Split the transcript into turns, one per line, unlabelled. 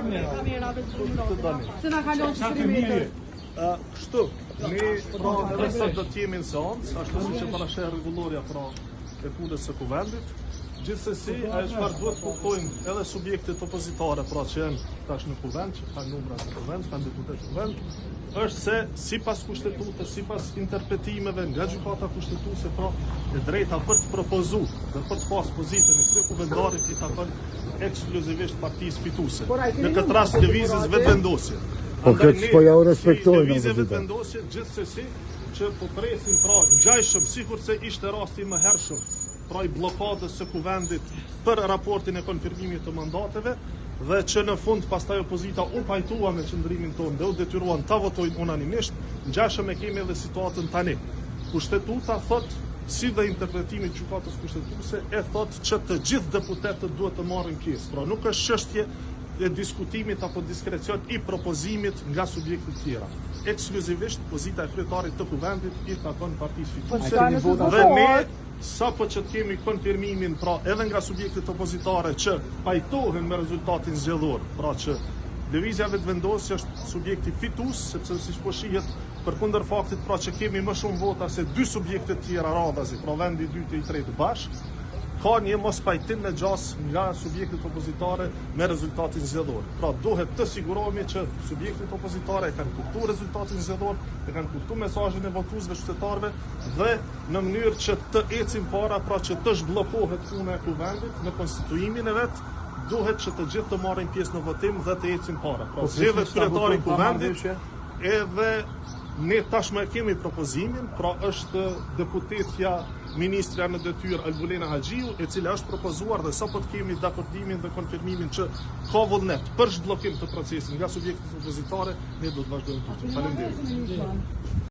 kamerave se na kalon 4 metër.
Kështu, ne pra edhe sot do t'jemi në seancë, ashtu siç e parasheh rregulloria pra e punës së kuvendit. Gjithsesi, ajo çfarë duhet të kuptojmë edhe subjektet opozitare, pra që janë tash në kuvend, që kanë numra të kuvend, kanë deputet kuvend, është se sipas kushtetutës, sipas interpretimeve nga gjykata kushtetuese, pra e drejta për të propozuar dhe për të pas pozitën e kryekuvendarit i takon ekskluzivisht partisë fituese. Në këtë rast lëvizjes vetëvendosje.
Po këtë po ja u respektojnë.
Lëvizje vetëvendosje gjithsesi që po presim pra ngjajshëm sikurse ishte rasti më hershëm pra i blokadës së kuvendit për raportin e konfirmimit të mandateve dhe që në fund pastaj opozita u pajtua me qëndrimin tonë dhe u detyruan ta votojnë unanimisht, ngjashëm e kemi edhe situatën tani. Kushtetuta thot, si dhe interpretimi i gjykatës kushtetuese e thot që të gjithë deputetët duhet të marrin pjesë. Pra nuk është çështje e diskutimit apo diskrecion i propozimit nga subjekte të tjera. Ekskluzivisht pozita e kryetarit të kuvendit i takon partisë fituese dhe ne sapo që të kemi konfirmimin pra edhe nga subjektet opozitare që pajtohen me rezultatin zgjedhor, pra që lëvizja vetëvendosje është subjekti fitues, sepse siç po shihet përkundër faktit pra që kemi më shumë vota se dy subjekte të tjera radhazi, pra vendi i dytë e i tretë bashkë, ka një mos pajtim në gjas nga subjektet opozitare me rezultatin zgjedhor. Pra duhet të sigurohemi që subjektet opozitare e kanë kuptuar rezultatin zgjedhor, e kanë kuptuar mesazhin e votuesve qytetarëve dhe në mënyrë që të ecim para, pra që të zhbllokohet puna e kuvendit në konstituimin e vet, duhet që të gjithë të marrin pjesë në votim dhe të ecim para. Pra zgjedhet kryetari i kuvendit edhe ne tashmë kemi propozimin, pra është deputetja ministrja në detyrë Albulena Haxhiu, e cila është propozuar dhe sapo të kemi dakordimin dhe konfirmimin që ka vullnet për zhbllokim të procesit nga subjektet opozitare, ne do të vazhdojmë. Faleminderit.